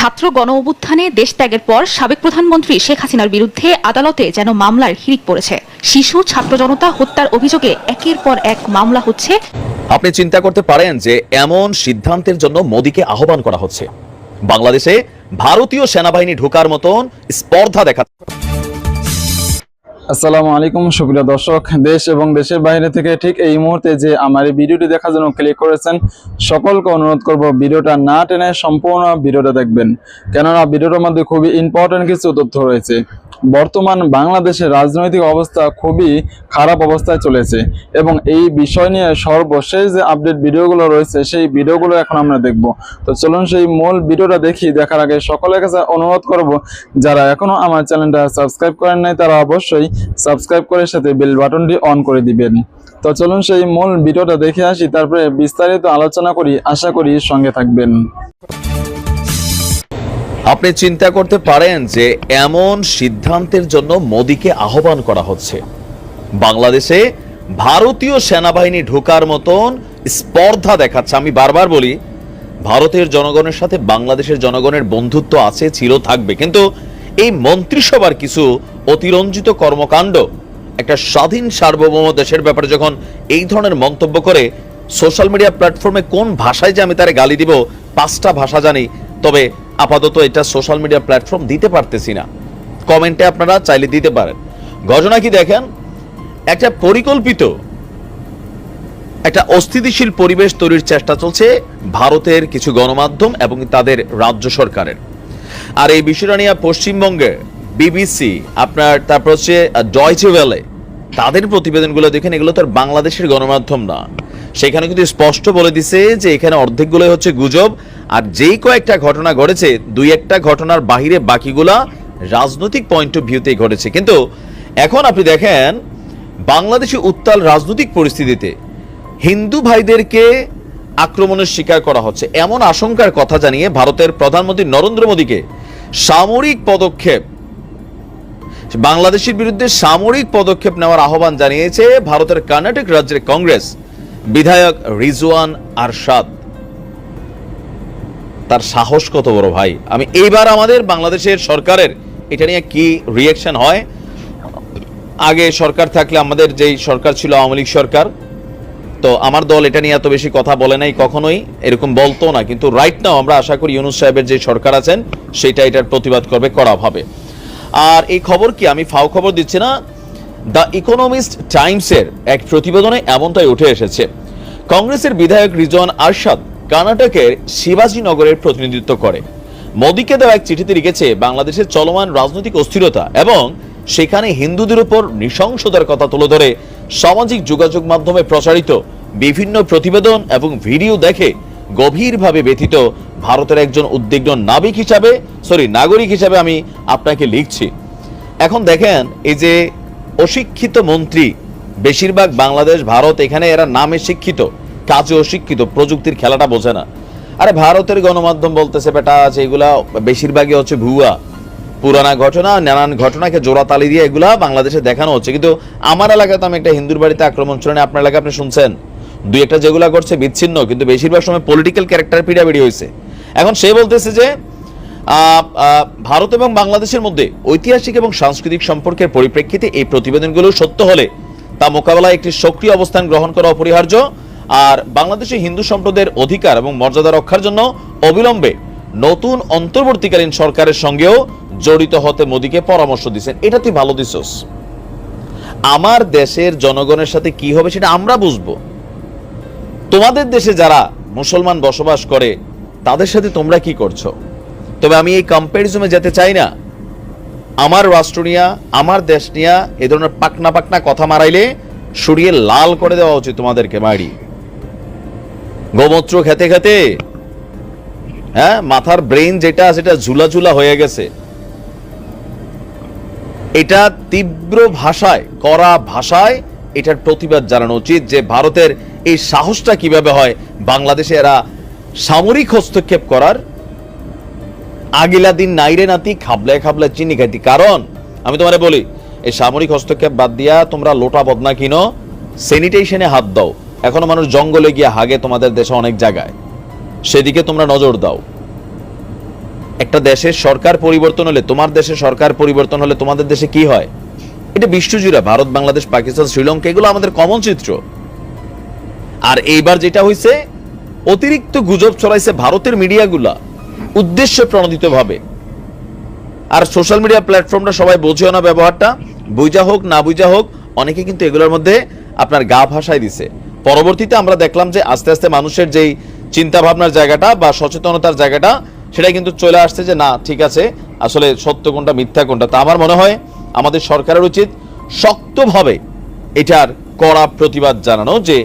ছাত্র গণ অভ্যুত্থানে দেশ ত্যাগের পর সাবেক প্রধানমন্ত্রী শেখ হাসিনার বিরুদ্ধে আদালতে যেন মামলার হিড়িক পড়েছে। শিশু ছাত্র জনতা হত্যার অভিযোগে একের পর এক মামলা হচ্ছে। আপনি চিন্তা করতে পারেন যে এমন সিদ্ধান্তের জন্য মোদিকে আহ্বান করা হচ্ছে। বাংলাদেশে ভারতীয় সেনাবাহিনী ঢোকার মতন স্পর্ধা দেখা। আসসালামু আলাইকুম সুপ্রিয় দর্শক, দেশ এবং দেশের বাইরে থেকে ঠিক এই মুহূর্তে যে আমার এই ভিডিওটি দেখার জন্য ক্লিক করেছেন, সকলকে অনুরোধ করব ভিডিওটা না টেনে সম্পূর্ণ ভিডিওটা দেখবেন, কেননা ভিডিওটার মধ্যে খুবই ইম্পর্টেন্ট কিছু তথ্য রয়েছে। বর্তমান বাংলাদেশের রাজনৈতিক অবস্থা খুবই খারাপ অবস্থায় চলেছে এবং এই বিষয় নিয়ে সর্বশেষ যে আপডেট ভিডিওগুলো রয়েছে সেই ভিডিওগুলো এখন আমরা দেখব। তো চলুন সেই মূল ভিডিওটা দেখি। দেখার আগে সকলের কাছে অনুরোধ করব, যারা এখনো আমার চ্যানেলটা সাবস্ক্রাইব করেন নাই তারা অবশ্যই সাবস্ক্রাইব করে সাথে বেল বাটনটি অন করে দিবেন। তো চলুন সেই মূল ভিডিওটা দেখে আসি, তারপরে বিস্তারিত আলোচনা করি। আশা করি সঙ্গে থাকবেন। আপনি চিন্তা করতে পারেন যে এমন সিদ্ধান্তের জন্য মোদিকে আহ্বান করা হচ্ছে। বাংলাদেশে ভারতীয় সেনাবাহিনী ঢোকার মতন স্পর্ধা দেখাচ্ছে। আমি বারবার বলি, ভারতের জনগণের সাথে বাংলাদেশের জনগণের বন্ধুত্ব আছে, ছিল, থাকবে, কিন্তু এই মন্ত্রিসভার কিছু অতিরঞ্জিত কর্মকাণ্ড একটা স্বাধীন সার্বভৌম দেশের ব্যাপারে যখন এই ধরনের মন্তব্য করে, সোশ্যাল মিডিয়া প্ল্যাটফর্মে কোন ভাষায় যে আমি তারে গালি দিব, 5টা ভাষা জানি, তবে আপাতত এটা সোশ্যাল মিডিয়া প্ল্যাটফর্ম দিতে পারতেছি না। কমেন্টে আপনারা চাইলে দিতে পারেন। ঘটনা কি দেখেন, একটা পরিকল্পিত একটা অস্থিতিশীল পরিবেশ তৈরির চেষ্টা চলছে ভারতের কিছু গণমাধ্যম এবং তাদের রাজ্য সরকারের। আর এই বিষয়টা নিয়ে পশ্চিমবঙ্গে বিবিসি, আপনার তারপর হচ্ছে ডয়চে ওয়েলে, তাদের প্রতিবেদনগুলো দেখেন, এগুলো তো আর বাংলাদেশের গণমাধ্যম না। সেখানে কিন্তু স্পষ্ট বলে দিছে যে এখানে অর্ধেকগুলোই হচ্ছে গুজব, আর যেই কয়েকটা ঘটনা ঘটেছে, 2-1টা ঘটনার বাহিরে বাকিগুলা রাজনৈতিক পয়েন্ট অফ ভিউতেই ঘটেছে। কিন্তু এখন আপনি দেখেন, বাংলাদেশে উত্তাল রাজনৈতিক পরিস্থিতিতে হিন্দু ভাইদেরকে আক্রমণের শিকার করা হচ্ছে এমন আশঙ্কার কথা জানিয়ে ভারতের প্রধানমন্ত্রী নরেন্দ্র মোদীকে সামরিক পদক্ষেপ, বাংলাদেশের বিরুদ্ধে সামরিক পদক্ষেপ নেওয়ার আহ্বান জানিয়েছে ভারতের কর্ণাটক রাজ্যের কংগ্রেস বিধায়ক রিজওয়ান আরশাদ। তার সাহস কত বড় ভাই! আমি এইবার আমাদের বাংলাদেশের সরকারের এটা নিয়ে কি রিয়াকশন হয়। আগে সরকার থাকলে, আমাদের যেই সরকার ছিল আওয়ামী লীগ সরকার, তো আমার দল এটা নিয়ে এত বেশি কথা বলে নাই, কখনোই এরকম বলতো না। কিন্তু রাইট নাও আমরা আশা করি ইউনূস সাহেবের যে সরকার আছেন সেটা এটার প্রতিবাদ করবে কড়াভাবে। আর এই খবর কি আমি ফাও খবর দিচ্ছি না, দ্য ইকোনমিস্ট টাইমসের এক প্রতিবেদনে এমনটাই উঠে এসেছে। কংগ্রেসের বিধায়ক রিজওয়ান আরশাদ কর্ণাটকের শিবাজীনগরের প্রতিনিধিত্ব করে। মোদীকে দেওয়া এক চিঠিতে লিখেছে বাংলাদেশের চলমান রাজনৈতিক অস্থিরতা এবং সেখানে হিন্দুদের উপর নৃশংসতার কথা তুলে ধরে সামাজিক যোগাযোগ মাধ্যমে প্রচারিত বিভিন্ন প্রতিবেদন এবং ভিডিও দেখে গভীরভাবে ব্যথিত ভারতের একজন উদ্বিগ্ন নাগরিক হিসাবে আমি আপনাকে লিখছি। এখন দেখেন, এই যে অশিক্ষিত মন্ত্রী, বেশিরভাগ বাংলাদেশ ভারত, এখানে এরা নামে শিক্ষিত কাজে অশিক্ষিত, প্রযুক্তির খেলাটা বোঝে না। আরে ভারতের গণমাধ্যম বলতেছে বেটা আছে এগুলা বেশিরভাগই হচ্ছে ভুয়া, পুরানা ঘটনা, নানান ঘটনাকে জোড়াতালি দিয়ে এগুলা বাংলাদেশে দেখানো হচ্ছে। কিন্তু আমার এলাকায় তো আমি একটা হিন্দুর বাড়িতে আক্রমণ শুনে, আপনার এলাকায় আপনি শুনছেন 2-1টা যেগুলা করছে বিচ্ছিন্ন, কিন্তু বেশিরভাগ সময় পলিটিক্যাল ক্যারেক্টার পিড়াপিড়ি হয়েছে। এখন সে বলতেছে যে ভারত এবং বাংলাদেশের মধ্যে ঐতিহাসিক এবং সাংস্কৃতিক সম্পর্কের পরিপ্রেক্ষিতে এই প্রতিবেদনগুলো সত্য হলে তা মোকাবেলায় একটি সক্রিয় অবস্থান গ্রহণ করা অপরিহার্য, আর বাংলাদেশে হিন্দু সম্প্রদায়ের অধিকার এবং মর্যাদা রক্ষার জন্য অবিলম্বে নতুন অন্তর্বর্তীকালীন সরকারের সঙ্গেও জড়িত হতে মোদীকে পরামর্শ দিচ্ছেন। এটা তুই ভালো দিছস। আমার দেশের জনগণের সাথে কি হবে সেটা আমরা বুঝবো। তোমাদের দেশে যারা মুসলমান বসবাস করে তাদের সাথে তোমরা কি করছো? তবে আমি এই কম্প্যারিজনে যেতে চাই না। আমার রাষ্ট্র নিয়া, আমার দেশ নিয়া এ ধরনের পাকনা কথা মারাইলে সরিয়ে লাল করে দেওয়া উচিত তোমাদেরকে। মারি গোমূত্র খেতে খেতে হ্যাঁ, মাথার ব্রেন যেটা সেটা ঝুলা হয়ে গেছে। এটা তীব্র ভাষায়, কড়া ভাষায় এটার প্রতিবাদ জানানো উচিত যে ভারতের এই সাহসটা কিভাবে হয় বাংলাদেশে এরা সামরিক হস্তক্ষেপ করার। আগিলা দিন নাইরে নাতি খাবলায় চিনি খাইতি। কারণ আমি তোমারে বলি, এই সামরিক হস্তক্ষেপ বাদ দিয়া তোমরা লোটা বদনা কিনো, স্যানিটেশনে হাত দাও। এখনো মানুষ জঙ্গলে গিয়ে হাগে তোমাদের দেশে অনেক জায়গায়, সেদিকে তোমরা নজর দাও। একটা দেশের সরকার পরিবর্তন হলে, তোমার দেশের সরকার পরিবর্তন হলে তোমাদের দেশে কি হয়, এটা বিশ্বজুড়ে, ভারত, বাংলাদেশ, পাকিস্তান, শ্রীলঙ্কা, এগুলো আমাদের কমন চিত্র। আর এইবার যেটা হয়েছে, অতিরিক্ত গুজব ছড়াইছে ভারতের মিডিয়াগুলা উদ্দেশ্য প্রণোদিত ভাবে। আর সোশ্যাল মিডিয়া প্ল্যাটফর্মটা সবাই বোঝেও না ব্যবহারটা, বুঝা হোক না বুঝা হোক, অনেকে কিন্তু এগুলোর মধ্যে আপনার গা ভাসায় দিছে। পরবর্তীতে আমরা দেখলাম যে আস্তে আস্তে মানুষের যেই চিন্তা ভাবনার জায়গাটা বা সচেতনতার জায়গাটা, সেটাই কিন্তু চলে আসছে যে না, ঠিক আছে, আসলে সত্য কোনটা মিথ্যা কোনটা। তা আমার মনে হয় আমাদের সরকারের উচিত শক্তভাবে এটার কড়া প্রতিবাদ জানানো, যে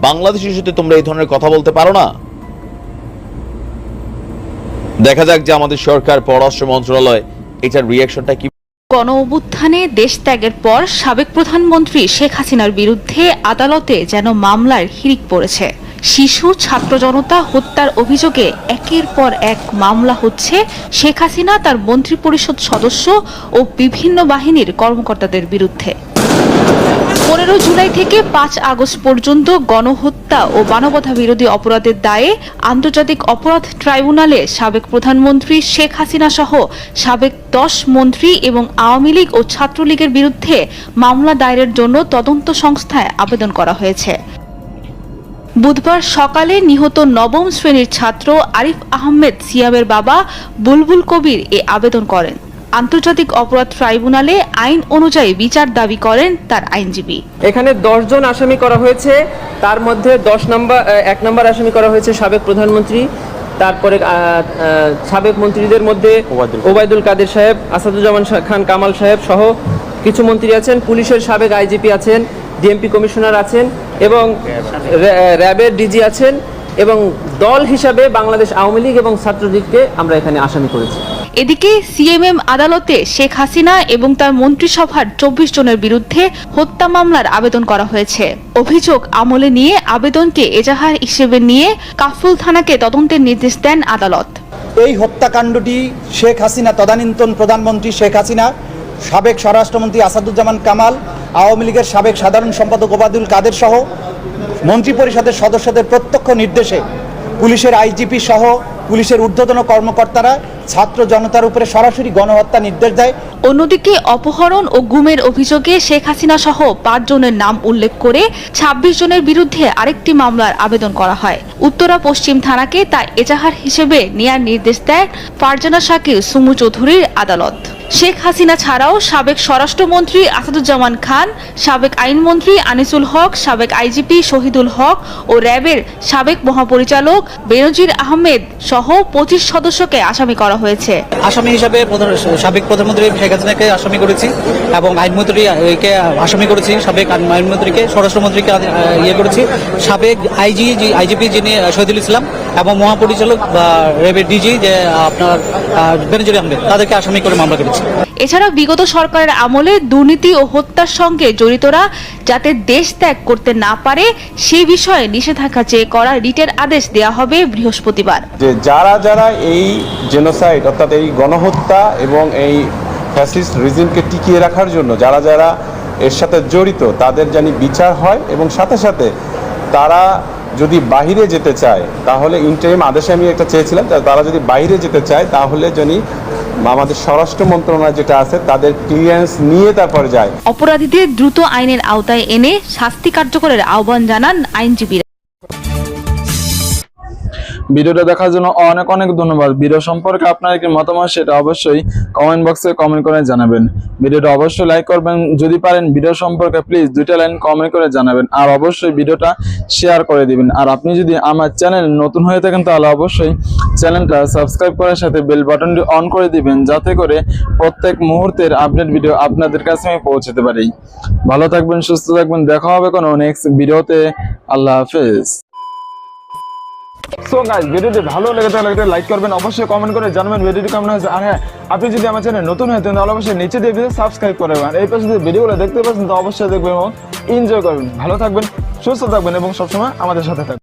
বাংলাদেশ ইস্যুতে তোমরা এই ধরনের কথা বলতে পারো না। দেখা যাক যে আমাদের সরকার, পররাষ্ট্র মন্ত্রণালয় এটার রিঅ্যাকশনটা কি। গণ অভ্যুত্থানে দেশ ত্যাগের পর সাবেক প্রধানমন্ত্রী শেখ হাসিনার বিরুদ্ধে আদালতে যেন মামলার হিড়িক পড়েছে। শিশু, ছাত্র জনতা হত্যার অভিযোগে একের পর এক মামলা হচ্ছে শেখ হাসিনা, তার মন্ত্রিপরিষদ সদস্য ও বিভিন্ন বাহিনীর কর্মকর্তাদের বিরুদ্ধে। 15 জুলাই থেকে 5 আগস্ট পর্যন্ত গণহত্যা ও মানবতা বিরোধী অপরাধের দায়ে আন্তর্জাতিক অপরাধ ট্রাইব্যুনালে সাবেক প্রধানমন্ত্রী শেখ হাসিনা সহ সাবেক 10 মন্ত্রী এবং আওয়ামী লীগ ও ছাত্রলীগের বিরুদ্ধে মামলা দায়েরের জন্য তদন্ত সংস্থায় আবেদন করা হয়েছে। বুধবার সকালে নিহত নবম শ্রেণীর ছাত্র আরিফ আহমেদ সিয়ামের বাবা বুলবুল কবির এ আবেদন করেন। আন্তর্জাতিক অপরাধ ট্রাইব্যুনালে আইন অনুযায়ী বিচার দাবি করেন তার আইনজীবী। এখানে 10 জন আসামি করা হয়েছে, তার মধ্যে 1 নম্বর আসামি করা হয়েছে সাবেক প্রধানমন্ত্রী, তারপরে সাবেক মন্ত্রীদের মধ্যে ওবায়দুল কাদের সাহেব, আসাদুজ্জামান খান কামাল সাহেব সহ কিছু মন্ত্রী আছেন, পুলিশের সাবেক আইজিপি আছেন, ডিএমপি কমিশনার আছেন এবং র্যাবের ডিজি আছেন, এবং দল হিসাবে বাংলাদেশ আওয়ামী লীগ এবং ছাত্রলীগকে আমরা এখানে আসামি করেছি। এদিকে সিএমএম আদালতে শেখ হাসিনা এবং তার মন্ত্রিসভার 24 জনের বিরুদ্ধে হত্যা মামলার আবেদন করা হয়েছে। অভিযোগ আমলে নিয়ে আবেদনকে এজাহার হিসেবে নিয়ে কাফরুল থানাকে তদন্তের নির্দেশ দেন আদালত। এই হত্যাকাণ্ডটি শেখ হাসিনা, তদানীন্তন প্রধানমন্ত্রী শেখ হাসিনা, সাবেক স্বরাষ্ট্রমন্ত্রী আসাদুজ্জামান কামাল, আওয়ামী লীগের সাবেক সাধারণ সম্পাদক ওবায়দুল কাদের সহ মন্ত্রিপরিষদের সদস্যদের প্রত্যক্ষ নির্দেশে পুলিশের আইজিপি সহ পুলিশের ঊর্ধ্বতন কর্মকর্তারা ছাত্র জনতার উপরে সরাসরি গণহত্যা নির্দেশ দেয়। অন্যদিকে অপহরণ ও গুমের অভিযোগে শেখ হাসিনা সহ 5 জনের নাম উল্লেখ করে 26 জনের বিরুদ্ধে আরেকটি মামলার আবেদন করা হয়। উত্তরা পশ্চিম থানাকে তা এজাহার হিসেবে নেয়ার নির্দেশ দেয় ফারজানা শাকির সুমু চৌধুরীর আদালত। শেখ হাসিনা ছাড়াও সাবেক স্বরাষ্ট্রমন্ত্রী আসাদুজ্জামান খান, সাবেক আইনমন্ত্রী আনিসুল হক, সাবেক আইজিপি শহীদুল হক ও র্যাবের সাবেক মহাপরিচালক বেনজির আহমেদ সহ 25 সদস্যকে আসামি করা হয়েছে। আসামি হিসাবে সাবেক প্রধানমন্ত্রী শেখ হাসিনাকে আসামি করেছি এবং আইনমন্ত্রীকে আসামি করেছি, সাবেক আইনমন্ত্রীকে, স্বরাষ্ট্রমন্ত্রীকে করেছি, সাবেক আইজিপি যিনি শহীদুল ইসলাম এবং মহাপরিচালক বা র্যাবের ডিজি যে আপনার বেনজির আহমেদ, তাদেরকে আসামি করে মামলা করেছি। এছাড়া বিগত সরকারের আমলে দুর্নীতি ও হত্যার সঙ্গে জড়িতরা যাতে দেশ ত্যাগ করতে না পারে সে বিষয়ে নিষেধাজ্ঞা চেয়ে করা রিটের আদেশ দেওয়া হবে বৃহস্পতিবার। যে যারা যারা এই জেনোসাইড অর্থাৎ এই গণহত্যা এবং এই ফ্যাসিস্ট রিজিমকে টিকিয়ে রাখার জন্য যারা যারা এর সাথে জড়িত তাদের জানি বিচার হয়, এবং সাথে সাথে তারা যদি বাইরে যেতে চায় তাহলে ইন্টারিম আদেশে আমি একটা চেয়েছিলাম, তারা যদি বাইরে যেতে চায় তাহলে জানি আমাদের স্বরাষ্ট্র মন্ত্রণালয় যেটা আছে তাদের ক্লিয়ারেন্স নিয়ে তারপর যায়। অপরাধীদের দ্রুত আইনের আওতায় এনে শাস্তি কার্যকরের আহ্বান জানান আইনজীবীরা। ভিডিওটা দেখার জন্য অনেক অনেক ধন্যবাদ। ভিডিও সম্পর্কে আপনার কি মতামত সেটা অবশ্যই কমেন্ট বক্সে কমেন্ট করে জানাবেন। ভিডিওটা অবশ্যই লাইক করবেন, যদি পারেন ভিডিও সম্পর্কে প্লিজ 2টা লাইন কমেন্ট করে জানাবেন, আর অবশ্যই ভিডিওটা শেয়ার করে দিবেন। আর আপনি যদি আমার চ্যানেল নতুন হয়ে থাকেন তাহলে অবশ্যই চ্যানেলটা সাবস্ক্রাইব করার সাথে বেল বাটনটি অন করে দিবেন, যাতে করে প্রত্যেক মুহূর্তের আপডেট ভিডিও আপনাদের কাছে আমি পৌঁছাতে পারি। ভালো থাকবেন, সুস্থ থাকবেন, দেখা হবে কোনো নেক্সট ভিডিওতে। আল্লাহ হাফেজ। সো গাইস, ভিডিওটি ভালো লেগে থাকলে লাইক করবেন, অবশ্যই কমেন্ট করে জানাবেন ভিডিওটি কেমন হয়েছে। আর হ্যাঁ, আপনি যদি আমার চ্যানেল নতুন হয়ে থাকেন তাহলে অবশ্যই নিচে দিয়ে সাবস্ক্রাইব করে রাখবেন। এই পাশে যে ভিডিওগুলো দেখতে পাচ্ছেন তো অবশ্যই দেখবেন এবং এনজয় করবেন। ভালো থাকবেন, সুস্থ থাকবেন এবং সবসময় আমাদের সাথে থাকবেন।